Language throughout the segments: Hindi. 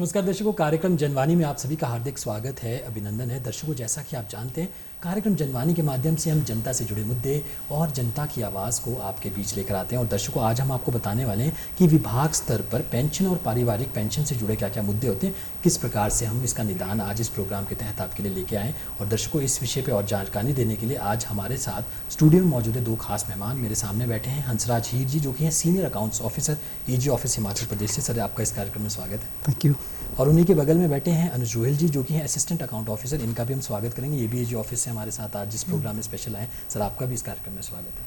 नमस्कार दर्शकों, कार्यक्रम जनवाणी में आप सभी का हार्दिक स्वागत है, अभिनंदन है। दर्शकों, जैसा कि आप जानते हैं, कार्यक्रम जनवाणी के माध्यम से हम जनता से जुड़े मुद्दे और जनता की आवाज़ को आपके बीच लेकर आते हैं। और दर्शकों, आज हम आपको बताने वाले हैं कि विभाग स्तर पर पेंशन और पारिवारिक पेंशन से जुड़े क्या क्या मुद्दे होते हैं, किस प्रकार से हम इसका निदान आज इस प्रोग्राम के तहत आपके लिए लेके आएँ। और दर्शकों, इस विषय पर और जानकारी देने के लिए आज हमारे साथ स्टूडियो में मौजूद है दो खास मेहमान। मेरे सामने बैठे हैं हंसराज हीर जी, जो कि हैं senior accounts officer, AG office Himachal Pradesh से। सर, आपका इस कार्यक्रम में स्वागत है। Thank you. और उन्हीं के बगल में बैठे हैं अनुज रोहिल जी, जो कि हैं असिस्टेंट अकाउंट ऑफिसर। इनका भी हम स्वागत करेंगे। ये भी एजी ऑफिस से हमारे साथ आज जिस प्रोग्राम में स्पेशल आए। सर, आपका भी इस कार्यक्रम में स्वागत है।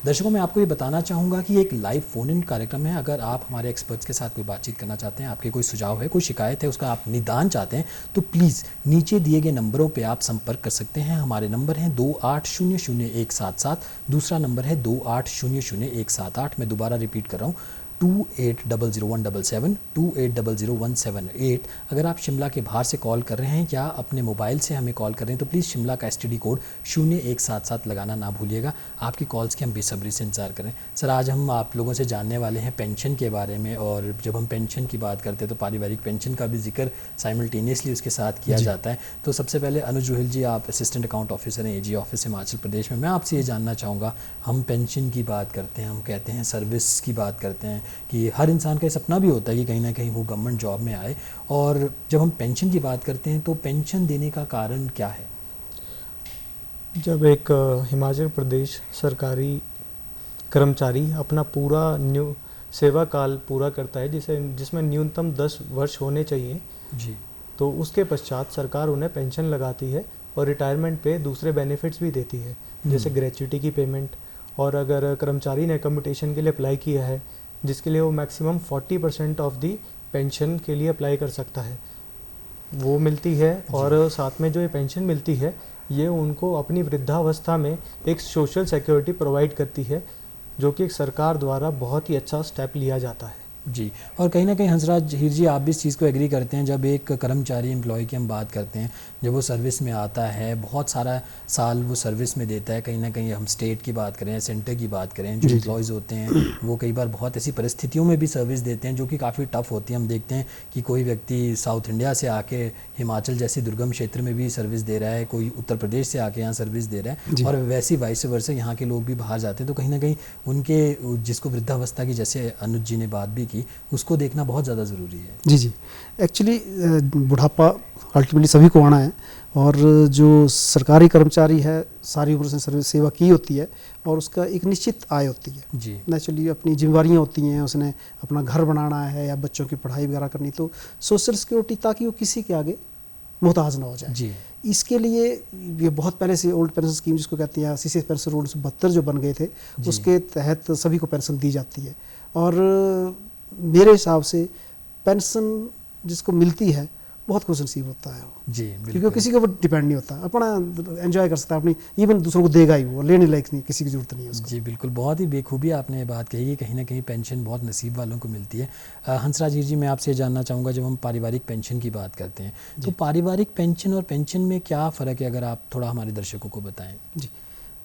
दर्शकों, मैं आपको ये बताना चाहूँगा कि एक लाइव फ़ोन इन कार्यक्रम है। अगर आप हमारे एक्सपर्ट्स के साथ कोई बातचीत करना चाहते हैं, आपके कोई सुझाव है, कोई शिकायत है, उसका आप निदान चाहते हैं, तो प्लीज़ नीचे दिए गए नंबरों पे आप संपर्क कर सकते हैं। हमारे नंबर हैं 28000177, दूसरा नंबर है 28000178। मैं दोबारा रिपीट कर रहा हूँ, 28000177, 28000178। अगर आप शिमला के बाहर से कॉल कर रहे हैं या अपने मोबाइल से हमें कॉल कर रहे हैं, तो प्लीज़ शिमला का STD कोड 0177 लगाना ना भूलिएगा। आपकी कॉल्स की हम बेसब्री से इंतज़ार करें। सर, आज हम आप लोगों से जानने वाले हैं पेंशन के बारे में। और जब हम पेंशन की बात करते हैं तो पारिवारिक पेंशन का भी जिक्र साइमल्टेनियसली उसके साथ किया जाता है। तो सबसे पहले अनुज रोहिल जी, आप असिस्टेंट अकाउंट ऑफिसर हैं एजी ऑफिस हिमाचल प्रदेश में। मैं आपसे ये जानना चाहूँगा, हम पेंशन की बात करते हैं, हम कहते हैं सर्विस की बात करते हैं कि हर इंसान का सपना भी होता है कि कहीं ना कहीं वो गवर्नमेंट जॉब में आए। और जब हम पेंशन की बात करते हैं तो पेंशन देने का कारण क्या है? जब एक हिमाचल प्रदेश सरकारी कर्मचारी अपना पूरा सेवा काल पूरा करता है, जिसमें न्यूनतम 10 वर्ष होने चाहिए जी, तो उसके पश्चात सरकार उन्हें पेंशन लगाती है और रिटायरमेंट पे दूसरे बेनिफिट्स भी देती है, जैसे ग्रेच्युटी की पेमेंट। और अगर कर्मचारी ने कम्यूटेशन के लिए अप्लाई किया है, जिसके लिए वो मैक्सिमम 40% ऑफ दी पेंशन के लिए अप्लाई कर सकता है, वो मिलती है। और साथ में जो ये पेंशन मिलती है, ये उनको अपनी वृद्धावस्था में एक सोशल सिक्योरिटी प्रोवाइड करती है, जो कि एक सरकार द्वारा बहुत ही अच्छा स्टेप लिया जाता है। जी। और कहीं ना कहीं हंसराज हीर जी, आप भी इस चीज़ को एग्री करते हैं, जब एक कर्मचारी एम्प्लॉय की हम बात करते हैं, जब वो सर्विस में आता है, बहुत सारा साल वो सर्विस में देता है, कहीं ना कहीं हम स्टेट की बात करें, सेंटर की बात करें, जो एम्प्लॉयज़ होते हैं वो कई बार बहुत ऐसी परिस्थितियों में भी सर्विस देते हैं जो कि काफ़ी टफ होती है। हम देखते हैं कि कोई व्यक्ति साउथ इंडिया से आके हिमाचल जैसी दुर्गम क्षेत्र में भी सर्विस दे रहा है, कोई उत्तर प्रदेश से आके यहाँ सर्विस दे रहा है, और वैसी वाइस वर्सा यहाँ के लोग भी बाहर जाते हैं। तो कहीं ना कहीं उनके जिसको वृद्धावस्था की, जैसे अनुज जी ने बात भी की, उसको देखना बहुत ज़्यादा ज़रूरी है। जी। एक्चुअली बुढ़ापा अल्टीमेटली सभी को आना है, और जो सरकारी कर्मचारी है सारी उम्र से सर्विस सेवा की होती है और उसका एक निश्चित आय होती है जी। नेचुरली अपनी जिम्मेवारियाँ होती हैं, उसने अपना घर बनाना है या बच्चों की पढ़ाई वगैरह करनी, तो सोशल सिक्योरिटी, ताकि वो किसी के आगे मोहताज ना हो जाए जी। इसके लिए ये बहुत पहले से ओल्ड पेंशन स्कीम जिसको कहते हैं, CC पेंशन रूल 1972 जो बन गए थे, उसके तहत सभी को पेंशन दी जाती है। और मेरे हिसाब से पेंशन जिसको मिलती है बहुत खुशनसीब होता है वो जी, क्योंकि वो किसी के ऊपर डिपेंड नहीं होता, अपना एंजॉय कर सकता है, अपनी इवन दूसरों को देगा ही, वो लेने लायक नहीं, किसी की जरूरत नहीं है उसको। जी बिल्कुल, बहुत ही बेखूबी आपने ये बात कही है, कहीं ना कहीं पेंशन बहुत नसीब वालों को मिलती है। हंसराज जी, मैं आपसे जानना चाहूँगा, जब हम पारिवारिक पेंशन की बात करते हैं तो पारिवारिक पेंशन और पेंशन में क्या फ़र्क है, अगर आप थोड़ा हमारे दर्शकों को बताएँ। जी,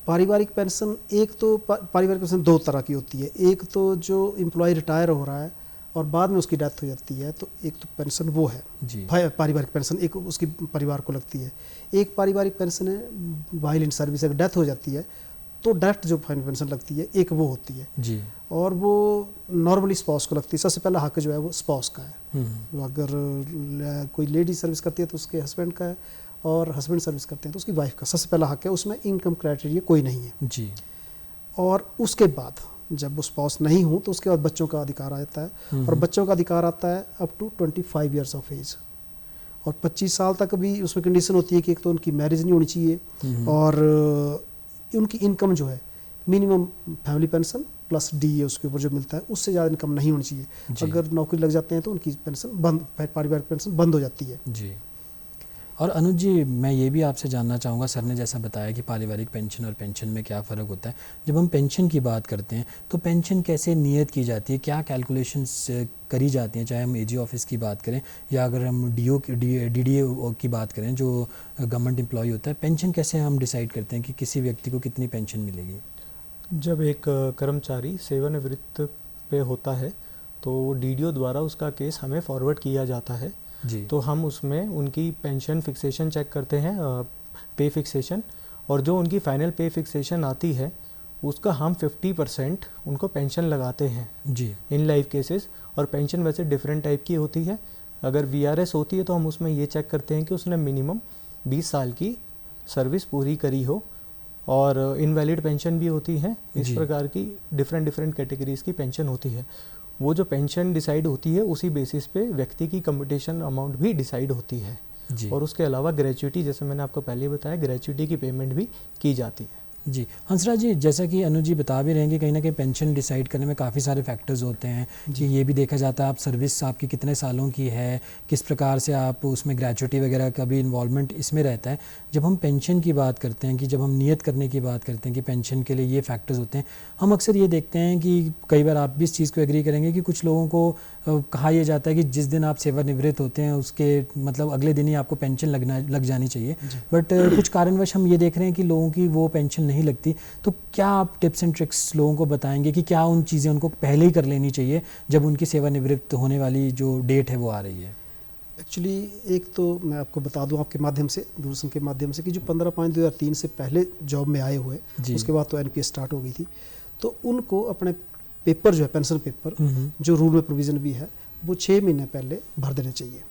पारिवारिक पेंशन, एक तो पारिवारिक पेंशन दो तरह की होती है। एक तो जो एम्प्लॉय रिटायर हो रहा है और बाद में उसकी डेथ हो जाती है, तो एक तो पेंशन वो है जी, पारिवारिक पेंशन, एक उसकी परिवार को लगती है। एक पारिवारिक पेंशन है वाइल इन सर्विस, अगर डेथ हो जाती है तो डायरेक्ट जो पेंशन लगती है, एक वो होती है जी, और वो नॉर्मली स्पाउस को लगती है। सबसे पहला हक जो है वो स्पाउस का है। अगर कोई लेडी सर्विस करती है तो उसके हस्बैंड का है, और हस्बैंड सर्विस करते हैं तो उसकी वाइफ का सबसे पहला हक है। उसमें इनकम क्राइटेरिया कोई नहीं है जी। और उसके बाद जब वो स्पाउस नहीं हो तो उसके बाद बच्चों का अधिकार आ जाता है, और बच्चों का अधिकार आता है up to 25 years of age, और 25 साल तक भी उसमें कंडीशन होती है कि एक तो उनकी मैरिज नहीं होनी चाहिए, और उनकी इनकम जो है minimum family pension plus DA उसके ऊपर जो मिलता है, उससे ज़्यादा इनकम नहीं होनी चाहिए। अगर नौकरी लग जाते हैं तो उनकी पेंशन बंद, पारिवारिक पेंशन बंद हो जाती है जी। और अनुज जी, मैं ये भी आपसे जानना चाहूँगा, सर ने जैसा बताया कि पारिवारिक पेंशन और पेंशन में क्या फ़र्क होता है। जब हम पेंशन की बात करते हैं तो पेंशन कैसे नियत की जाती है, क्या कैलकुलेशंस करी जाती हैं, चाहे हम एजी ऑफिस की बात करें या अगर हम DDA की बात करें जो गवर्नमेंट एम्प्लॉय होता है, पेंशन कैसे हम डिसाइड करते हैं कि किसी व्यक्ति को कितनी पेंशन मिलेगी? जब एक कर्मचारी सेवानिवृत्त पे होता है तो DDO द्वारा उसका केस हमें फॉरवर्ड किया जाता है, जी। तो हम उसमें उनकी पेंशन फिक्सेशन चेक करते हैं, पे फिक्सेशन, और जो उनकी फाइनल पे फिक्सेशन आती है उसका हम 50% उनको पेंशन लगाते हैं जी। In life cases. और पेंशन वैसे डिफरेंट टाइप की होती है। अगर VRS होती है तो हम उसमें ये चेक करते हैं कि उसने मिनिमम 20 साल की सर्विस पूरी करी हो, और इनवैलिड पेंशन भी होती है। इस जी। प्रकार की डिफरेंट कैटेगरीज की पेंशन होती है। वो जो पेंशन डिसाइड होती है उसी बेसिस पे व्यक्ति की कम्पिटिशन अमाउंट भी डिसाइड होती है। जी। और उसके अलावा ग्रेच्युटी, जैसे मैंने आपको पहले बताया, ग्रेच्युटी की पेमेंट भी की जाती है। जी। हंसराज जी, जैसा कि अनुज जी बता भी रहे हैं कि कहीं ना कहीं पेंशन डिसाइड करने में काफ़ी सारे फैक्टर्स होते हैं कि ये भी देखा जाता है आप सर्विस आपकी कितने सालों की है, किस प्रकार से आप उसमें ग्रेच्युटी वगैरह का भी इन्वॉल्वमेंट इसमें रहता है। जब हम पेंशन की बात करते हैं, कि जब हम नियत करने की बात करते हैं कि पेंशन के लिए ये फैक्टर्स होते हैं, हम अक्सर ये देखते हैं कि कई बार आप भी इस चीज़ को एग्री करेंगे कि कुछ लोगों को कहा यह जाता है कि जिस दिन आप सेवानिवृत्त होते हैं उसके मतलब अगले दिन ही आपको पेंशन लग जानी चाहिए, बट कुछ कारणवश हम ये देख रहे हैं कि लोगों की वो पेंशन नहीं लगती। तो क्या आप टिप्स एंड ट्रिक्स लोगों को बताएंगे कि क्या उन चीज़ें उनको पहले ही कर लेनी चाहिए जब उनकी सेवानिवृत्त होने वाली जो डेट है वो आ रही है? एक्चुअली एक तो मैं आपको बता दूं आपके माध्यम से, दूरदर्शन के माध्यम से, कि जो 15/5/2003 से पहले जॉब में आए हुए, उसके बाद तो NPS स्टार्ट हो गई थी, तो उनको अपने पेपर जो है पेंशन पेपर, जो रूल में प्रोविज़न भी है, वो 6 महीने पहले भर देने चाहिए।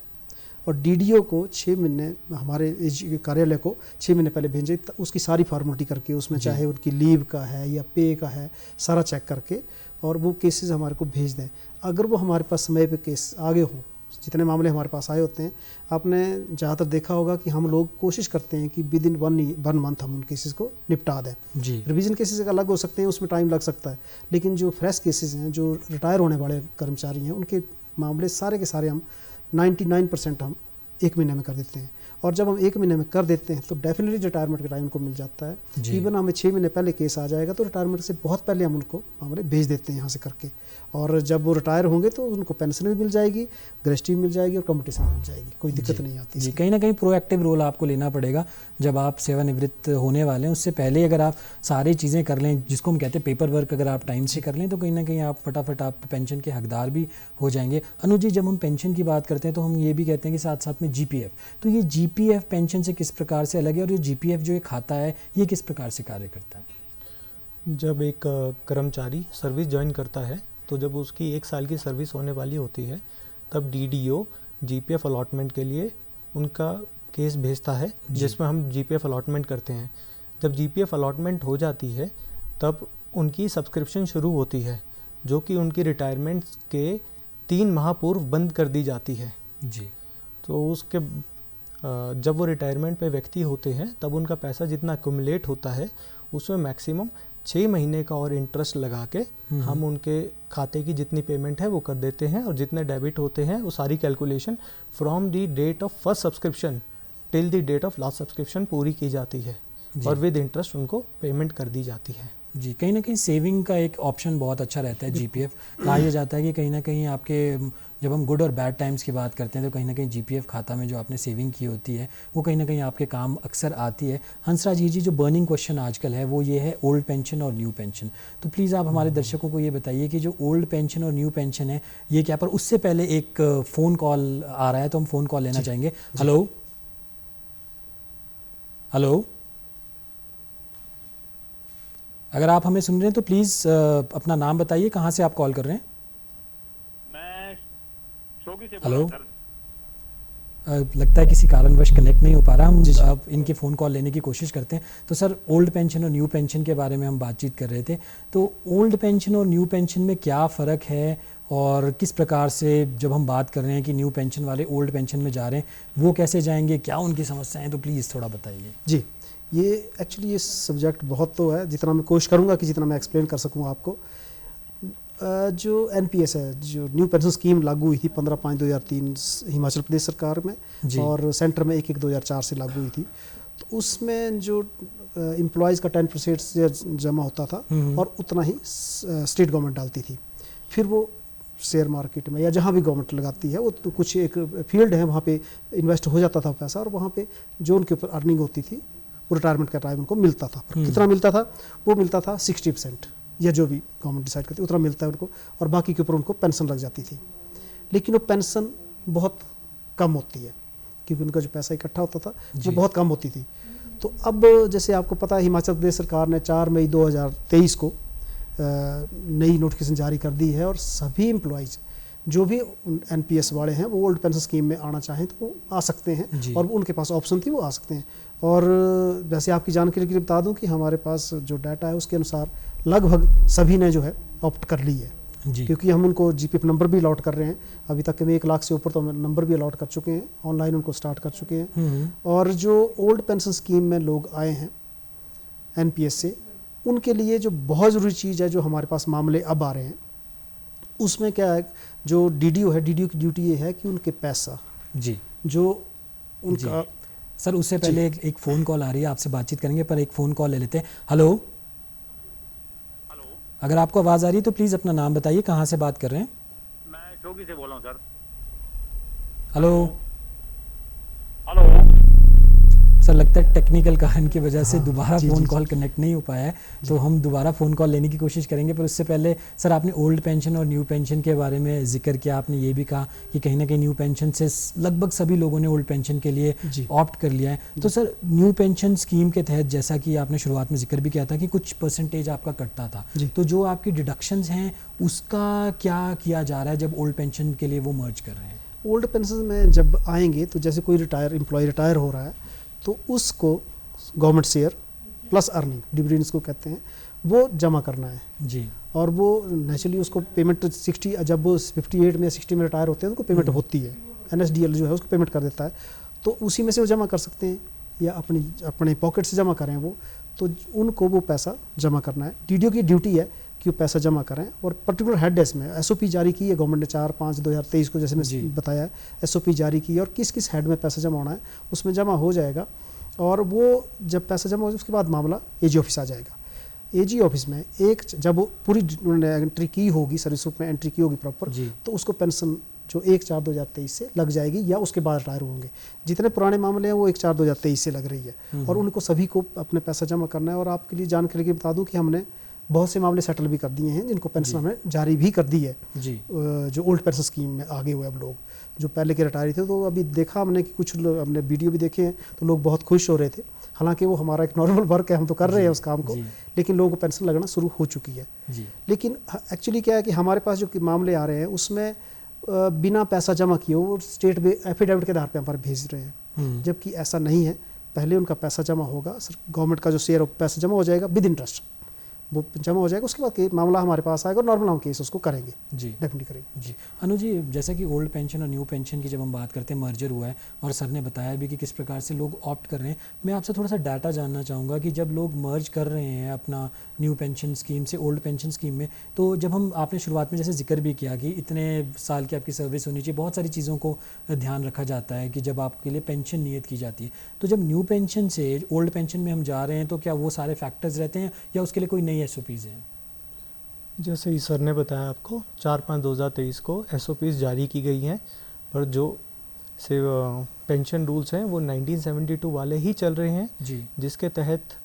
और DDO को 6 महीने, हमारे कार्यालय को 6 महीने पहले भेजें, उसकी सारी फॉर्मेलिटी करके, उसमें चाहे उनकी लीव का है या पे का है, सारा चेक करके, और वो केसेस हमारे को भेज दें। अगर वो हमारे पास समय पे केस आगे हों, जितने मामले हमारे पास आए होते हैं, आपने ज़्यादातर देखा होगा कि हम लोग कोशिश करते हैं कि विद इन 1 मंथ हम उन केसेस को निपटा दें। रिवीजन केसेस अलग हो सकते हैं, उसमें टाइम लग सकता है, लेकिन जो फ्रेश केसेस हैं, जो रिटायर होने वाले कर्मचारी हैं, उनके मामले सारे के सारे हम 99% हम 1 महीने में कर देते हैं। और जब हम 1 महीने में कर देते हैं तो डेफिनेटली रिटायरमेंट का टाइम उनको मिल जाता है। इवन हमें 6 महीने पहले केस आ जाएगा तो रिटायरमेंट से बहुत पहले हम उनको मामले भेज देते हैं यहाँ से करके, और जब वो रिटायर होंगे तो उनको पेंशन भी मिल जाएगी, ग्रेच्युटी भी मिल जाएगी और कम्पिटिशन भी मिल जाएगी, कोई दिक्कत नहीं आती। जी, कहीं ना कहीं प्रोएक्टिव रोल आपको लेना पड़ेगा जब आप सेवानिवृत्त होने वाले हैं। उससे पहले अगर आप सारी चीज़ें कर लें, जिसको हम कहते हैं पेपर वर्क, अगर आप टाइम से कर लें तो कहीं ना कहीं आप फटाफट आप पेंशन के हकदार भी हो जाएंगे। अनुज जी, जब हम पेंशन की बात करते हैं तो हम ये भी कहते हैं कि साथ साथ में GPF, तो ये GPF पेंशन से किस प्रकार से अलग है, और ये GPF जो एक खाता है ये किस प्रकार से कार्य करता है? जब एक कर्मचारी सर्विस ज्वाइन करता है तो जब उसकी 1 साल की सर्विस होने वाली होती है, तब DDO GPF अलॉटमेंट के लिए उनका केस भेजता है, जिसमें हम GPF अलॉटमेंट करते हैं। जब GPF अलॉटमेंट हो जाती है तब उनकी सब्सक्रिप्शन शुरू होती है, जो कि उनकी रिटायरमेंट के 3 माह पूर्व बंद कर दी जाती है। जी। तो उसके जब वो रिटायरमेंट पे व्यक्ति होते हैं तब उनका पैसा जितना एक्युमुलेट होता है उसमें मैक्सिमम 6 महीने का और इंटरेस्ट लगा के हम उनके खाते की जितनी पेमेंट है वो कर देते हैं, और जितने डेबिट होते हैं वो सारी calculation from the date of first subscription till the date of last subscription पूरी की जाती है, और विद इंटरेस्ट उनको पेमेंट कर दी जाती है। जी, कहीं ना कहीं सेविंग का एक ऑप्शन बहुत अच्छा रहता है GPF। कहा यह जाता है कि कहीं ना कहीं आपके, जब हम गुड और बैड टाइम्स की बात करते हैं तो कहीं ना कहीं GPF खाता में जो आपने सेविंग की होती है वो कहीं ना कहीं आपके काम अक्सर आती है। हंसराज जी, जो बर्निंग क्वेश्चन आजकल है वो ये है ओल्ड पेंशन और न्यू पेंशन, तो प्लीज़ आप हमारे दर्शकों को ये बताइए कि जो ओल्ड पेंशन और न्यू पेंशन है ये क्या, पर उससे पहले एक फ़ोन कॉल आ रहा है तो हम फ़ोन कॉल लेना चाहेंगे। हेलो हेलो, अगर आप हमें सुन रहे हैं तो प्लीज़ अपना नाम बताइए, कहाँ से आप कॉल कर रहे हैं? मैं शोगी से हेलो, लगता है किसी कारणवश कनेक्ट नहीं हो पा रहा। हम अब इनके फ़ोन कॉल लेने की कोशिश करते हैं। तो सर, ओल्ड पेंशन और न्यू पेंशन के बारे में हम बातचीत कर रहे थे, तो ओल्ड पेंशन और न्यू पेंशन में क्या फ़र्क है, और किस प्रकार से जब हम बात कर रहे हैं कि न्यू पेंशन वाले ओल्ड पेंशन में जा रहे हैं वो कैसे जाएंगे, क्या उनकी समस्याएं हैं, तो प्लीज़ थोड़ा बताइए। जी, ये एक्चुअली ये सब्जेक्ट बहुत तो है, जितना मैं कोशिश करूंगा कि जितना मैं एक्सप्लेन कर सकूं आपको। जो NPS है, जो न्यू पेंशन स्कीम लागू हुई थी 15/5/2003 हिमाचल प्रदेश सरकार में, और सेंटर में 1/1/2004 से लागू हुई थी। तो उसमें जो एम्प्लॉयज़ का 10% जमा होता था और उतना ही स्टेट गवर्नमेंट डालती थी। फिर वो शेयर मार्केट में या जहाँ भी गवर्नमेंट लगाती है वो तो कुछ एक फील्ड है, वहाँ पे इन्वेस्ट हो जाता था पैसा, और वहाँ पे जो उनके ऊपर अर्निंग होती थी वो रिटायरमेंट का टाइम उनको मिलता था। कितना मिलता था? वो मिलता था 60%, या जो भी गवर्नमेंट डिसाइड करती उतना मिलता है उनको, और बाकी के ऊपर उनको पेंशन लग जाती थी। लेकिन वो पेंशन बहुत कम होती है, क्योंकि उनका जो पैसा इकट्ठा होता था जी। वो बहुत कम होती थी। तो अब जैसे आपको पता है, हिमाचल प्रदेश सरकार ने 4 मई 2023 को नई नोटिफिकेशन जारी कर दी है, और सभी एम्प्लॉइज़ जो भी एनपीएस वाले हैं वो ओल्ड पेंशन स्कीम में आना चाहें तो वो आ सकते हैं, जी। और उनके पास ऑप्शन थी वो आ सकते हैं। और वैसे आपकी जानकारी के लिए बता दूं कि हमारे पास जो डाटा है उसके अनुसार लगभग सभी ने जो है ऑप्ट कर ली है, जी। क्योंकि हम उनको जीपीएफ नंबर भी अलॉट कर रहे हैं। अभी तक में 1 लाख से ऊपर तो हम नंबर भी अलॉट कर चुके हैं, ऑनलाइन उनको स्टार्ट कर चुके हैं। और जो ओल्ड पेंशन स्कीम में लोग आए हैं एनपीएस से, उनके लिए जो बहुत ज़रूरी चीज़ है, जो हमारे पास मामले अब आ रहे हैं, उसमें क्या है, जो डीडीओ है, डीडीओ की ड्यूटी ये है कि उनके पैसा जी जो उनका सर, उससे पहले एक फ़ोन कॉल आ रही है, आपसे बातचीत करेंगे, पर एक फ़ोन कॉल ले लेते हैं। हेलो, हेलो, अगर आपको आवाज़ आ रही है तो प्लीज़ अपना नाम बताइए, कहाँ से बात कर रहे हैं? मैं चौकी से बोल रहा हूँ सर। हेलो हेलो, सर, लगता है टेक्निकल कारण की वजह से हाँ, दोबारा जी, फ़ोन जी, कॉल कनेक्ट नहीं हो पाया है, तो हम दोबारा फ़ोन कॉल लेने की कोशिश करेंगे। पर उससे पहले सर, आपने ओल्ड पेंशन और न्यू पेंशन के बारे में जिक्र किया। आपने ये भी कहा कि कहीं ना कहीं न्यू पेंशन से लगभग सभी लोगों ने ओल्ड पेंशन के लिए जी। ऑप्ट कर लिया है। तो सर, न्यू पेंशन स्कीम के तहत, जैसा कि आपने शुरुआत में जिक्र भी किया था कि कुछ परसेंटेज आपका कटता था, जी। तो जो आपकी डिडक्शंस हैं उसका क्या किया जा रहा है जब ओल्ड पेंशन के लिए वो मर्ज कर रहे हैं? ओल्ड पेंशन में जब आएंगे तो जैसे कोई एम्प्लॉय रिटायर हो रहा है तो उसको government share plus earning, dividends को कहते हैं, वो जमा करना है जी। और वो नेचुरली उसको पेमेंट 60, जब वो 58 में 60 में रिटायर होते हैं तो उनको पेमेंट होती है, एनएसडीएल जो है उसको पेमेंट कर देता है, तो उसी में से वो जमा कर सकते हैं, या अपने पॉकेट से जमा करें वो, तो उनको वो पैसा जमा करना है। डीडीओ की ड्यूटी है कि वो पैसा जमा करें, और पर्टिकुलर हेड डेस्क में एसओपी जारी की है गवर्नमेंट ने 4/5/2023 को, जैसे मैं बताया है, एसओपी जारी की है, और किस किस हेड में पैसा जमा होना है उसमें जमा हो जाएगा। और वो जब पैसा जमा हो उसके बाद मामला एजी ऑफिस आ जाएगा। एजी ऑफिस में जब वो पूरी उन्होंने एंट्री की होगी, सर्विस बुक में एंट्री की होगी प्रॉपर, तो उसको पेंशन जो 1/4/2023 से लग जाएगी, या उसके बाद रिटायर होंगे। जितने पुराने मामले हैं वो 1/4/2023 से लग रही है, और उनको सभी को अपने पैसा जमा करना है। और आपके लिए जानकारी के बता दूं कि हमने बहुत से मामले सेटल भी कर दिए हैं, जिनको पेंशन हमने जारी भी कर दी है जी। जो ओल्ड पेंशन स्कीम में आगे हुए अब लोग जो पहले के रिटायरी थे। तो अभी देखा हमने कि कुछ हमने वीडियो भी देखे हैं, तो लोग बहुत खुश हो रहे थे। हालांकि वो हमारा एक नॉर्मल वर्क है, हम तो कर रहे हैं उस काम को, लेकिन लोगों को पेंशन लगना शुरू हो चुकी है। लेकिन एक्चुअली क्या है कि हमारे पास जो मामले आ रहे हैं उसमें बिना पैसा जमा किए वो स्टेट में एफिडेविट के आधार पर हमारे भेज रहे हैं, जबकि ऐसा नहीं है। पहले उनका पैसा जमा होगा, गवर्नमेंट का जो शेयर पैसा जमा हो जाएगा विद इंटरेस्ट, वो जमा हो जाएगा, उसके बाद मामला हमारे पास आएगा और नॉर्मल हम केस उसको करेंगे। जी, डेफिनेटली करेंगे। जी। अनु जी, जैसा कि ओल्ड पेंशन और न्यू पेंशन की जब हम बात करते हैं, मर्जर हुआ है और सर ने बताया भी कि किस प्रकार से लोग ऑप्ट कर रहे हैं, मैं आपसे थोड़ा सा डाटा जानना चाहूँगा कि जब लोग मर्ज कर रहे हैं अपना न्यू पेंशन स्कीम से ओल्ड पेंशन स्कीम में, तो जब हम आपने शुरुआत में जैसे जिक्र भी किया कि इतने साल की आपकी सर्विस होनी चाहिए, बहुत सारी चीज़ों को ध्यान रखा जाता है कि जब आपके लिए पेंशन नियत की जाती है, तो जब न्यू पेंशन से ओल्ड पेंशन में हम जा रहे हैं तो क्या वो सारे फैक्टर्स रहते हैं या उसके लिए कोई नई SOPs हैं? जैसे ही सर ने बताया आपको 4/5/2023 को SOPs जारी की गई हैं, पर जो से पेंशन रूल्स हैं वो 1972 वाले ही चल रहे हैं जी। जिसके तहत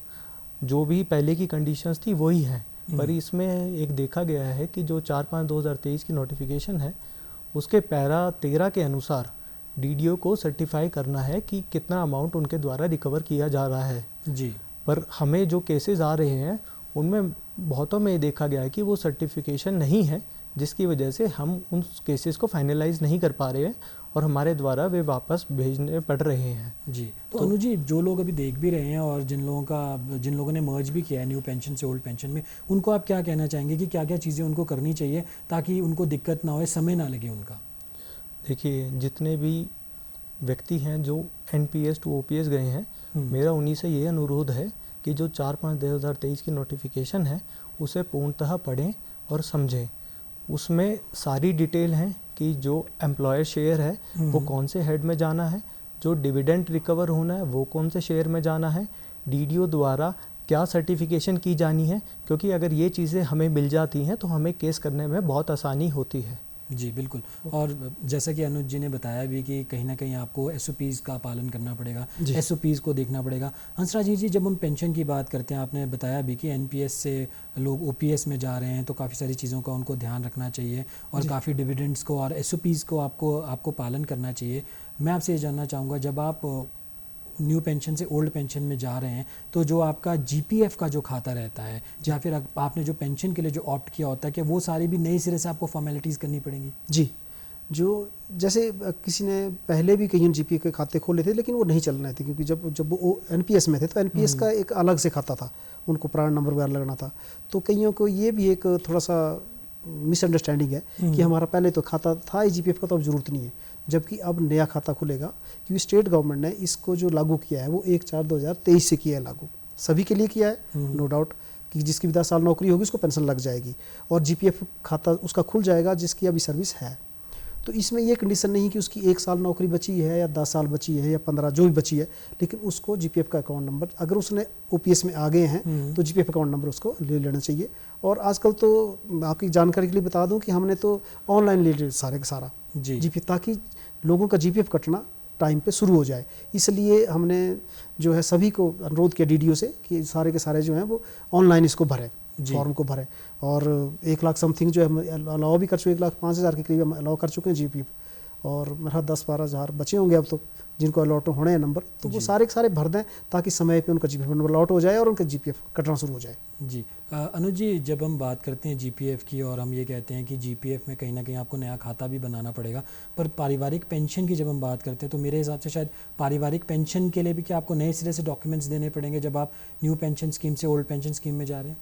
जो भी पहले की कंडीशंस थी वही हैं। पर इसमें एक देखा गया है कि जो 4/5/2023 की नोटिफिकेशन है उसके पैरा 13 के अनुसार DDO को सर्टिफाई करना है कि कितना अमाउंट उनके द्वारा रिकवर किया जा रहा है जी। पर हमें जो केसेस आ रहे हैं उनमें बहुतों में देखा गया है कि वो सर्टिफिकेशन नहीं है, जिसकी वजह से हम उन केसेस को फाइनलाइज नहीं कर पा रहे हैं और हमारे द्वारा वे वापस भेजने पड़ रहे हैं। जी। तो अनु जी, जो लोग अभी देख भी रहे हैं और जिन लोगों ने मर्ज भी किया है न्यू पेंशन से ओल्ड पेंशन में, उनको आप क्या कहना चाहेंगे कि क्या क्या चीज़ें उनको करनी चाहिए ताकि उनको दिक्कत ना हो, समय ना लगे उनका? देखिए, जितने भी व्यक्ति हैं जो NPS to OPS गए हैं, मेरा उन्हीं से ये अनुरोध है कि जो 4/5/2023 की नोटिफिकेशन है उसे पूर्णतः पढ़ें और समझें। उसमें सारी डिटेल है कि जो एम्प्लॉयर शेयर है वो कौन से हेड में जाना है, जो डिविडेंड रिकवर होना है वो कौन से शेयर में जाना है, DDO द्वारा क्या सर्टिफिकेशन की जानी है, क्योंकि अगर ये चीज़ें हमें मिल जाती हैं तो हमें केस करने में बहुत आसानी होती है। जी बिल्कुल। और जैसा कि अनुज जी ने बताया भी कि कहीं ना कहीं आपको एसओपीज़ का पालन करना पड़ेगा, एसओपीज़ को देखना पड़ेगा। हंसराज जी, जब हम पेंशन की बात करते हैं, आपने बताया भी कि एनपीएस से लोग ओपीएस में जा रहे हैं, तो काफ़ी सारी चीज़ों का उनको ध्यान रखना चाहिए और काफ़ी डिविडेंड्स को और एसओपीज़ को आपको पालन करना चाहिए। मैं आपसे ये जानना चाहूँगा, जब आप न्यू पेंशन से ओल्ड पेंशन में जा रहे हैं, तो जो आपका जीपीएफ का जो खाता रहता है या फिर आपने जो पेंशन के लिए जो ऑप्ट किया होता है, कि वो सारी भी नई सिरे से आपको फॉर्मेलिटीज़ करनी पड़ेंगी? जी, जो जैसे किसी ने पहले भी कहीं जीपीएफ के खाते खोले थे, लेकिन वो नहीं चल रहे थे, क्योंकि जब वो एनपीएस में थे तो एनपीएस का एक अलग से खाता था, उनको प्राण नंबर वगैरह लगना था। तो कईयों को ये भी एक थोड़ा सा मिसअंडरस्टैंडिंग है कि हमारा पहले तो खाता था ही जीपीएफ का, तो अब ज़रूरत नहीं है, जबकि अब नया खाता खुलेगा, क्योंकि स्टेट गवर्नमेंट ने इसको जो लागू किया है वो 1/4/2023 से किया है लागू, सभी के लिए किया है, नो डाउट, कि जिसकी भी 10 साल नौकरी होगी उसको पेंशन लग जाएगी और जीपीएफ खाता उसका खुल जाएगा जिसकी अभी सर्विस है। तो इसमें ये कंडीशन नहीं कि उसकी 1 साल नौकरी बची है या 10 साल बची है या 15 जो भी बची है, लेकिन उसको जीपीएफ का अकाउंट नंबर, अगर उसने ओपीएस में आ गए हैं तो जीपीएफ अकाउंट नंबर उसको ले लेना चाहिए। और आजकल तो आपकी जानकारी के लिए बता दूं कि हमने तो ऑनलाइन ले लिया सारे का सारा जीपीएफ, ताकि लोगों का जीपीएफ कटना टाइम पे शुरू हो जाए। इसलिए हमने जो है सभी को अनुरोध किया डीडीओ से कि सारे के सारे जो हैं वो ऑनलाइन इसको भरें, फॉर्म को भरें। और 1 लाख समथिंग जो है हम अलाउ भी कर चुके, 1,05,000 के करीब हम अलाउ कर चुके हैं जीपीएफ, और मेरा 10-12 हज़ार बचे होंगे अब तो जिनको अलॉट होने हैं नंबर, तो वो सारे के सारे भर दें ताकि समय पे उनका जीपीएफ नंबर अलॉट हो जाए और उनका जीपीएफ कटना शुरू हो जाए। जी अनुज जी, जब हम बात करते हैं जीपीएफ की और हम ये कहते हैं कि जीपीएफ में कहीं ना कहीं आपको नया खाता भी बनाना पड़ेगा, पर पारिवारिक पेंशन की जब हम बात करते हैं तो मेरे हिसाब से शायद पारिवारिक पेंशन के लिए भी क्या आपको नए सिरे से डॉक्यूमेंट्स देने पड़ेंगे जब आप न्यू पेंशन स्कीम से ओल्ड पेंशन स्कीम में जा रहे हैं?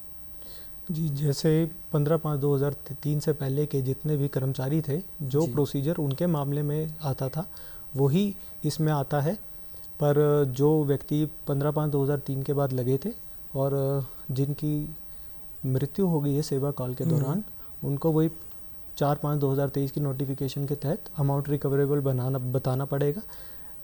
जी, जैसे 15/5/2003 से पहले के जितने भी कर्मचारी थे, जो प्रोसीजर उनके मामले में आता था वही इसमें आता है। पर जो व्यक्ति 15/5/2003 के बाद लगे थे और जिनकी मृत्यु हो गई है सेवा काल के दौरान, उनको वही 4/5/2023 की नोटिफिकेशन के तहत अमाउंट रिकवरेबल बताना पड़ेगा,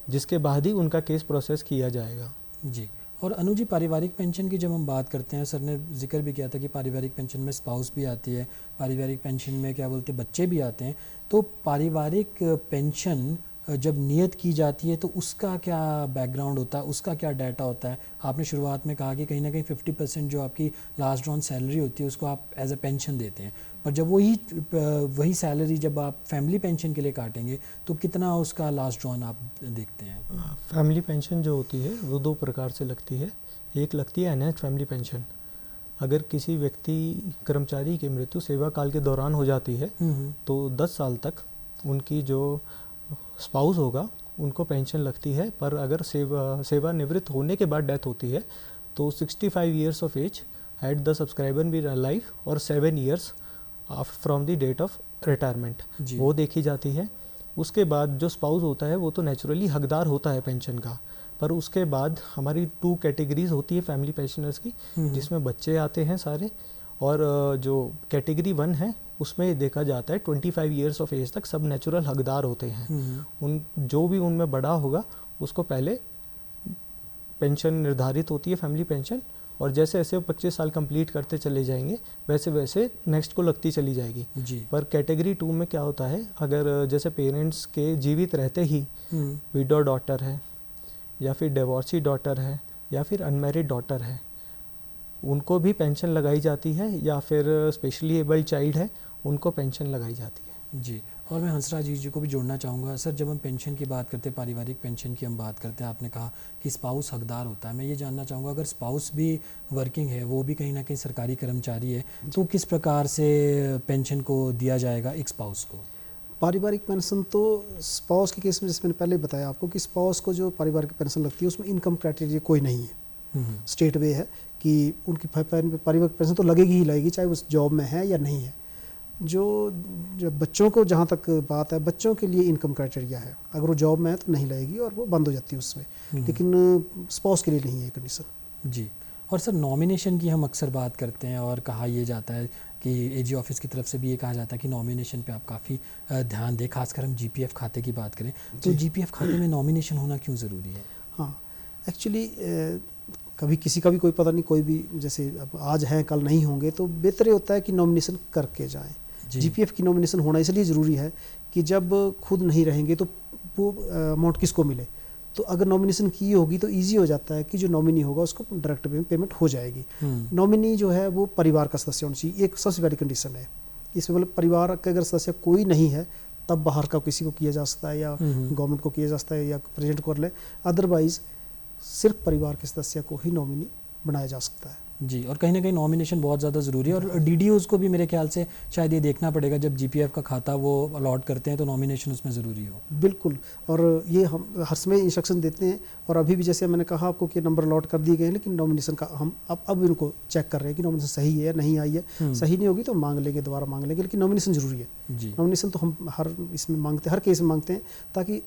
जिसके बाद ही उनका केस प्रोसेस किया जाएगा। जी। और अनुज जी, पारिवारिक पेंशन की जब हम बात करते हैं, सर ने जिक्र भी किया था कि पारिवारिक पेंशन में स्पाउस भी आती है, पारिवारिक पेंशन में क्या बोलते हैं बच्चे भी आते हैं, तो पारिवारिक पेंशन जब नियत की जाती है तो उसका क्या बैकग्राउंड होता है, उसका क्या डाटा होता है? आपने शुरुआत में कहा कि कहीं ना कहीं 50% जो आपकी लास्ट ड्रॉन सैलरी होती है उसको आप एज अ पेंशन देते हैं, पर जब वही सैलरी जब आप फैमिली पेंशन के लिए काटेंगे तो कितना उसका लास्ट ड्रॉन आप देखते हैं? फैमिली पेंशन जो होती है वो 2 प्रकार से लगती है। एक लगती है एनहेंस्ड फैमिली पेंशन। अगर किसी व्यक्ति कर्मचारी की मृत्यु सेवा काल के दौरान हो जाती है तो 10 साल तक उनकी जो स्पाउस होगा उनको पेंशन लगती है, पर अगर सेवानिवृत्त होने के बाद डेथ होती है तो 65 years of age had the subscriber be alive और 7 years from the date of retirement वो देखी जाती है। उसके बाद जो स्पाउस होता है वो तो नेचुरली हकदार होता है पेंशन का, पर उसके बाद हमारी 2 कैटेगरीज होती है फैमिली पेंशनर्स की, जिसमें बच्चे आते हैं सारे, और जो कैटेगरी 1 है उसमें देखा जाता है 25 ईयर्स ऑफ एज तक सब नेचुरल हकदार होते हैं। उन जो भी उनमें बड़ा होगा उसको पहले पेंशन निर्धारित होती है फैमिली पेंशन, और जैसे जैसे 25 साल कंप्लीट करते चले जाएंगे वैसे वैसे नेक्स्ट को लगती चली जाएगी जी। पर कैटेगरी 2 में क्या होता है, अगर जैसे पेरेंट्स के जीवित रहते ही विडो डॉटर है या फिर डिवोर्सी डॉटर है या फिर अनमैरिड डॉटर है, उनको भी पेंशन लगाई जाती है, या फिर स्पेशली एबल्ड चाइल्ड है उनको पेंशन लगाई जाती है। जी। और मैं हंसराज जी को भी जोड़ना चाहूँगा। सर, जब हम पेंशन की बात करते हैं, पारिवारिक पेंशन की हम बात करते हैं, आपने कहा कि स्पाउस हकदार होता है। मैं ये जानना चाहूँगा, अगर स्पाउस भी वर्किंग है, वो भी कहीं ना कहीं सरकारी कर्मचारी है, तो किस प्रकार से पेंशन को दिया जाएगा एक स्पाउस को? पारिवारिक पेंशन तो स्पाउस के केस में जैसे मैंने पहले बताया आपको कि स्पाउस को जो पारिवारिक पेंशन लगती है उसमें इनकम क्राइटेरिया कोई नहीं है। स्टेट वे है कि उनकी पारिवारिक पेंशन तो लगेगी ही लगेगी, चाहे उस जॉब में है या नहीं है। जो बच्चों को जहाँ तक बात है, बच्चों के लिए इनकम क्राइटेरिया है, अगर वो जॉब में है तो नहीं लगेगी और वो बंद हो जाती है उसमें, लेकिन स्पाउस के लिए नहीं है कंडीशन। जी। और सर, नॉमिनेशन की हम अक्सर बात करते हैं और कहा यह जाता है कि एजी ऑफिस की तरफ से भी ये कहा जाता है कि नॉमिनेशन पे आप काफ़ी ध्यान दें, खासकर हम जीपीएफ खाते की बात करें तो जीपीएफ खाते में नॉमिनेशन होना क्यों ज़रूरी है? हाँ, एक्चुअली कभी किसी का भी कोई पता नहीं, कोई भी जैसे अब आज हैं कल नहीं होंगे, तो बेहतर होता है कि नॉमिनेशन करके जाएं। जीपीएफ की नॉमिनेशन होना इसलिए ज़रूरी है कि जब खुद नहीं रहेंगे तो वो अमाउंट किसको मिले। तो अगर नॉमिनेशन की होगी तो इजी हो जाता है कि जो नॉमिनी होगा उसको डायरेक्ट पेमेंट हो जाएगी। नॉमिनी जो है वो परिवार का सदस्य होना चाहिए, एक सबसे बड़ी कंडीशन है इसमें। मतलब परिवार का अगर सदस्य कोई नहीं है तब बाहर का किसी को किया जा सकता है या गवर्नमेंट को किया जा सकता है या प्रेसिडेंट को कर ले, अदरवाइज सिर्फ परिवार के सदस्य को ही नॉमिनी बनाया जा सकता है। जी, और कहीं ना कहीं नॉमिनेशन बहुत ज़्यादा ज़रूरी है, और डीडीओज़ को भी मेरे ख्याल से शायद ये देखना पड़ेगा जब जीपीएफ का खाता वो अलॉट करते हैं तो नॉमिनेशन उसमें ज़रूरी हो। बिल्कुल, और ये हम हर समय इंस्ट्रक्शन देते हैं, और अभी भी जैसे मैंने कहा आपको कि नंबर अलॉट कर दिए गए हैं, लेकिन नॉमिनेशन का हम अब इनको चेक कर रहे हैं कि नॉमिनेशन सही है या नहीं आई है। सही नहीं होगी तो मांग लेंगे, दोबारा मांग लेंगे, लेकिन नॉमिनेशन ज़रूरी है। नॉमिनेशन तो हम हर इसमें मांगते हैं, हर केस में मांगते हैं, ताकि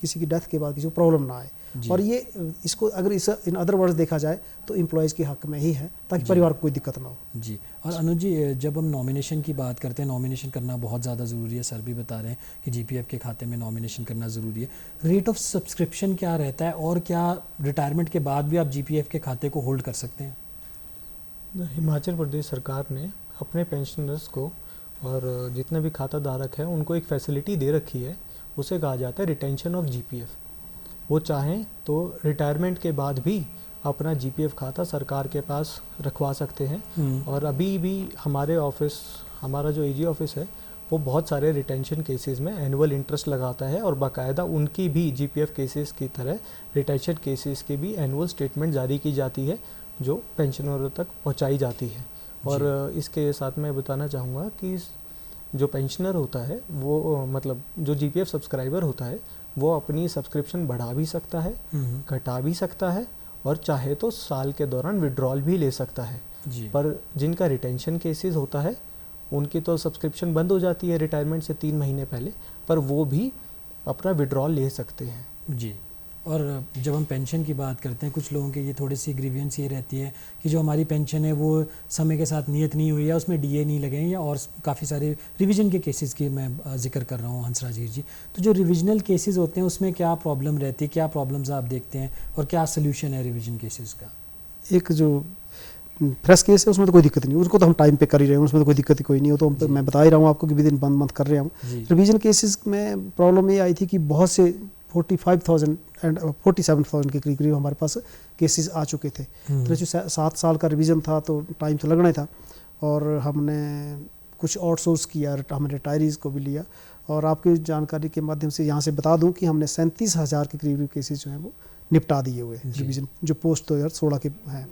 किसी की डेथ के बाद किसी को प्रॉब्लम ना आए। और ये इसको अगर इस इन अदर वर्ड्स देखा जाए तो एम्प्लॉयज़ के हक में ही है, ताकि परिवार को कोई दिक्कत ना हो। जी, और अनुज जी, जब हम नॉमिनेशन की बात करते हैं, नॉमिनेशन करना बहुत ज़्यादा ज़रूरी है, सर भी बता रहे हैं कि जीपीएफ के खाते में नॉमिनेशन करना ज़रूरी है। रेट ऑफ सब्सक्रिप्शन क्या रहता है, और क्या रिटायरमेंट के बाद भी आप जीपीएफ के खाते को होल्ड कर सकते हैं? हिमाचल प्रदेश सरकार ने अपने पेंशनर्स को और जितने भी खाता धारक हैं उनको एक फैसिलिटी दे रखी है, उसे कहा जाता है रिटेंशन ऑफ जीपीएफ। वो चाहें तो रिटायरमेंट के बाद भी अपना जीपीएफ खाता सरकार के पास रखवा सकते हैं। और अभी भी हमारे ऑफिस, हमारा जो एजी ऑफिस है, वो बहुत सारे रिटेंशन केसेस में एनुअल इंटरेस्ट लगाता है, और बाकायदा उनकी भी जीपीएफ केसेस की तरह रिटेंशन केसेस की भी एनुअल स्टेटमेंट जारी की जाती है, जो पेंशनरों तक पहुंचाई जाती है। और इसके साथ मैं बताना चाहूँगा कि जो पेंशनर होता है वो, मतलब जो जीपीएफ सब्सक्राइबर होता है, वो अपनी सब्सक्रिप्शन बढ़ा भी सकता है, घटा भी सकता है, और चाहे तो साल के दौरान विड्रॉल भी ले सकता है। पर जिनका रिटेंशन केसेस होता है उनकी तो सब्सक्रिप्शन बंद हो जाती है रिटायरमेंट से 3 महीने पहले, पर वो भी अपना विड्रॉल ले सकते हैं। जी, और जब हम पेंशन की बात करते हैं, कुछ लोगों के ये थोड़ी सी ग्रीवियंस ये रहती है कि जो हमारी पेंशन है वो समय के साथ नियत नहीं हुई है, उसमें डीए नहीं लगे हैं, या और काफ़ी सारे रिवीजन के केसेस की मैं जिक्र कर रहा हूँ हंसराज जी। तो जो रिविजनल केसेस होते हैं उसमें क्या प्रॉब्लम रहती है, क्या प्रॉब्लम्स आप देखते हैं, और क्या सोल्यूशन है रिविजन केसेस का? एक जो फ्रेश केस है उसमें तो कोई दिक्कत नहीं, उसको तो हम टाइम पे कर ही रहे हैं, उसमें तो कोई दिक्कत ही कोई नहीं हो, तो मैं बता ही रहा हूँ आपको कि विद इन 1 मंथ कर रहे हैं। रिवीजन केसेस में प्रॉब्लम ये आई थी कि बहुत से 45,000 एंड 47,000 के करीब हमारे पास केसेस आ चुके थे। तो जो 7 साल का रिवीजन था तो टाइम तो लगना ही था, और हमने कुछ आउटसोर्स किया, हमने रिटायरीज़ को भी लिया। और आपकी जानकारी के माध्यम से यहाँ से बता दूँ कि हमने 37,000 के करीब केसेस जो हैं वो निपटा दिए हुए रिवीजन, जो पोस्ट 2016 के हैं,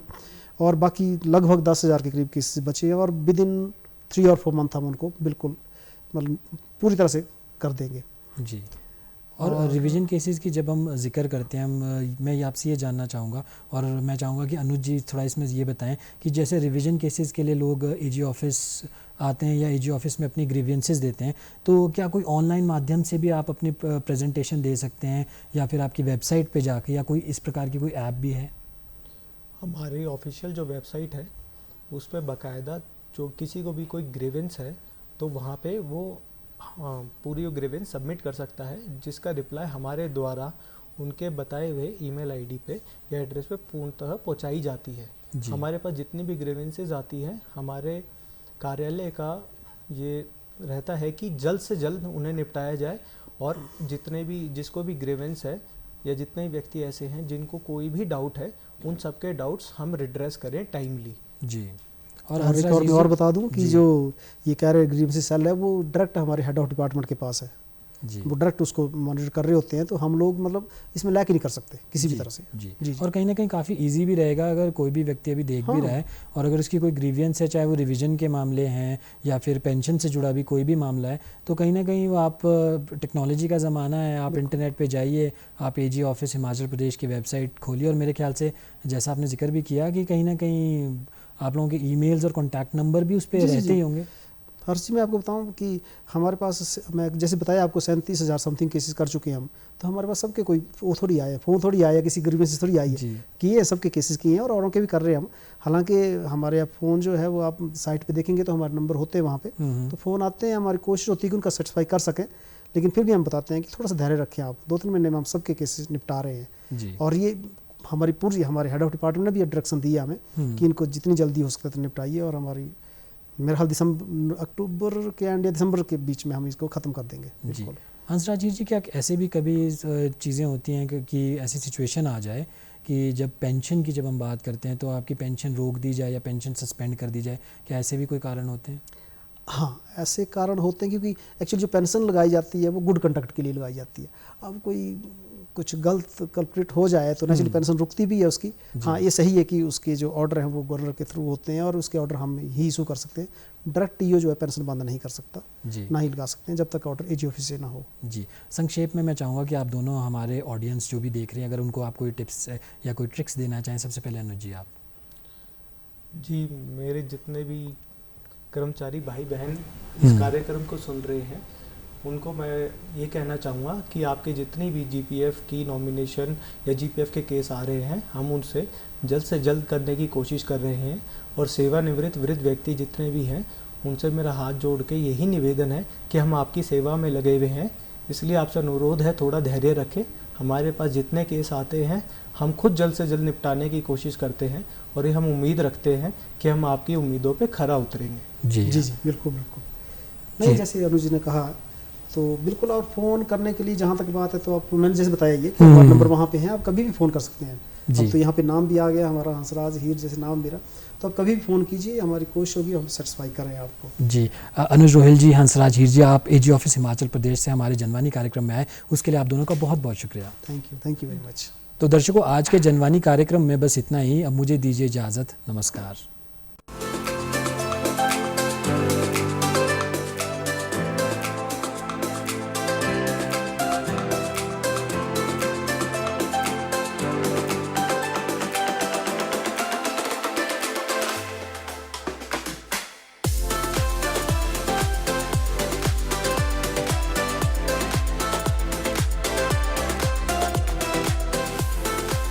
और बाकी लगभग 10,000 के करीब केसेस बचे हैं, और विद इन 3 और 4 मंथ हम उनको बिल्कुल मतलब पूरी तरह से कर देंगे। जी, और रिवीजन केसेस की जब हम जिक्र करते हैं, मैं आपसे ये जानना चाहूँगा, और मैं चाहूँगा कि अनुज जी थोड़ा इसमें ये बताएं कि जैसे रिवीजन केसेस के लिए लोग एजी ऑफिस आते हैं या एजी ऑफिस में अपनी ग्रीवियंसेस देते हैं, तो क्या कोई ऑनलाइन माध्यम से भी आप अपनी प्रेजेंटेशन दे सकते हैं, या फिर आपकी वेबसाइट पे जाके, या कोई इस प्रकार की कोई ऐप भी है? हमारी ऑफिशियल जो वेबसाइट है उस पर बाकायदा जो किसी को भी कोई ग्रीवेंस है तो वहाँ पे वो पूरी ग्रीवेंस सबमिट कर सकता है, जिसका रिप्लाई हमारे द्वारा उनके बताए हुए ईमेल आईडी पे या एड्रेस पे पूर्णतः पहुँचाई जाती है। हमारे पास जितनी भी ग्रीवेंसेस आती है, हमारे कार्यालय का ये रहता है कि जल्द से जल्द उन्हें निपटाया जाए, और जिसको भी ग्रीवेंस है या जितने व्यक्ति ऐसे हैं जिनको कोई भी डाउट है, उन सबके डाउट्स हम रिड्रेस करें टाइमली। जी, और एक और मैं और बता दूं कि जो ये कह रहे ग्रीवेंसेस सेल है वो डायरेक्ट हमारे हेड ऑफ डिपार्टमेंट के पास है। वो डायरेक्ट उसको मॉनिटर कर रहे होते हैं, तो हम लोग मतलब इसमें लैक ही नहीं कर सकते किसी भी तरह से। जी। और कहीं ना कहीं काफ़ी इजी भी रहेगा अगर कोई भी व्यक्ति अभी देख भी रहा है, और अगर उसकी कोई ग्रीवियंस है, चाहे वो रिवीजन के मामले हैं या फिर पेंशन से जुड़ा भी कोई भी मामला है, तो कहीं ना कहीं वो आप टेक्नोलॉजी का ज़माना है, आप इंटरनेट पे जाइए, आप एजी ऑफिस हिमाचल प्रदेश की वेबसाइट खोलिए, और मेरे ख्याल से जैसा आपने जिक्र भी किया कि कहीं ना कहीं आप लोगों के ईमेल्स और कॉन्टैक्ट नंबर भी उस पर रहते ही होंगे। हर चीज़ में आपको बताऊं कि हमारे पास, मैं जैसे बताया आपको 37,000 समथिंग केसेस कर चुके हैं हम, तो हमारे पास सबके कोई वो थोड़ी आया, फ़ोन थोड़ी आया, किसी ग्रीवेंस से थोड़ी आई है, किए सबके केसेस किए हैं, और औरों के भी कर रहे हैं हम। हालांकि हमारे यहाँ फ़ोन जो है वो आप साइट पे देखेंगे तो हमारे नंबर होते हैं वहाँ पे, तो फ़ोन आते हैं, हमारी कोशिश होती है कि उनका सेटिस्फाई कर सकें, लेकिन फिर भी हम बताते हैं कि थोड़ा सा धैर्य रखें आप, 2-3 महीने में हम सबके केसेस निपटा रहे हैं। और ये हमारे हेड ऑफ डिपार्टमेंट ने भी डायरेक्शन दिया हमें कि इनको जितनी जल्दी हो सकता है निपटाइए, और हमारी मेरा हाल दिसंबर अक्टूबर के एंड या दिसंबर के बीच में हम इसको ख़त्म कर देंगे। जी हंसराज जी, क्या ऐसे भी कभी चीज़ें होती हैं कि ऐसी सिचुएशन आ जाए कि जब पेंशन की जब हम बात करते हैं तो आपकी पेंशन रोक दी जाए या पेंशन सस्पेंड कर दी जाए, क्या ऐसे भी कोई कारण होते हैं? हाँ, ऐसे कारण होते हैं क्योंकि एक्चुअली जो पेंशन लगाई जाती है वो गुड कंडक्ट के लिए लगाई जाती है। अब कोई कुछ गलत कल्प्रिट हो जाए तो नेचुरली पेंशन रुकती भी है उसकी। हाँ, ये सही है कि उसके जो ऑर्डर हैं वो गवर्नर के थ्रू होते हैं और उसके ऑर्डर हम ही इशू कर सकते हैं। डायरेक्ट टीओ जो है पेंशन बंद नहीं कर सकता, ना ही लगा सकते हैं जब तक ऑर्डर एजी ऑफिस से ना हो। जी संक्षेप में मैं चाहूँगा कि आप दोनों हमारे ऑडियंस जो भी देख रहे हैं, अगर उनको आप कोई टिप्स या कोई ट्रिक्स देना चाहें। सबसे पहले अनुज जी आप। जी, मेरे जितने भी कर्मचारी भाई बहन इस कार्यक्रम को सुन रहे हैं उनको मैं ये कहना चाहूँगा कि आपके जितनी भी जीपीएफ की नॉमिनेशन या जीपीएफ के केस आ रहे हैं हम उनसे जल्द से जल्द करने की कोशिश कर रहे हैं। और सेवानिवृत्त वृद्ध व्यक्ति जितने भी हैं उनसे मेरा हाथ जोड़ के यही निवेदन है कि हम आपकी सेवा में लगे हुए हैं, इसलिए आपसे अनुरोध है थोड़ा धैर्य रखें। हमारे पास जितने केस आते हैं हम खुद जल्द से जल्द निपटाने की कोशिश करते हैं और ये हम उम्मीद रखते हैं कि हम आपकी उम्मीदों पे खरा उतरेंगे। जी जी बिल्कुल बिल्कुल। नहीं, जैसे अनुज जी ने कहा तो बिल्कुल, और फ़ोन करने के लिए जहाँ तक बात है तो आप, मैंने जैसे बताया ये कि हमारा नंबर वहाँ पे हैं, आप कभी भी फ़ोन कर सकते हैं। अब तो यहाँ पे नाम भी आ गया हमारा, हंसराज हीर जैसे नाम मेरा, तो आप कभी भी फ़ोन कीजिए, हमारी कोशिश होगी हम सेटिस्फाई करें आपको। जी अनुज रोहिल जी, हंसराज हीर जी, आप एजी ऑफिस हिमाचल प्रदेश से हमारे जनवानी कार्यक्रम में आए, उसके लिए आप दोनों का बहुत बहुत शुक्रिया। Thank you very much. तो दर्शकों, आज के जनवानी कार्यक्रम में बस इतना ही। अब मुझे दीजिए इजाज़त। नमस्कार।